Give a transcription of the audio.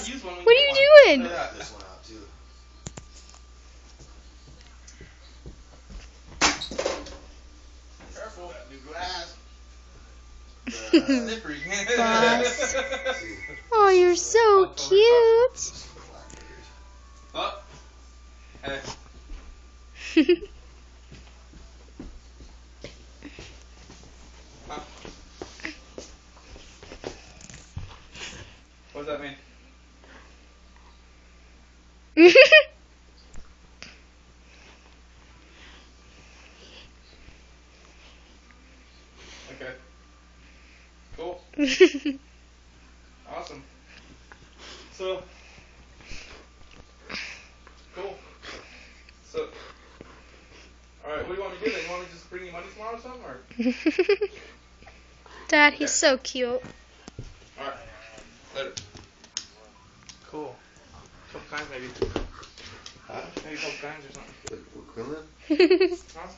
use one when What you are get you one. doing? Yeah. This one out too. Careful, new glass. Slippery. Boss. Oh, you're so cute. Oh. Hey. Huh. What does that mean? Okay. Cool. Awesome. So. Cool. So. Alright, what do you want me to do then? You want me to just bring you money tomorrow or something? Or? Dad, he's so cute. Alright. Later. Cool. Couple kinds maybe. Huh? Maybe a couple kinds or something. With Quinlan? Huh?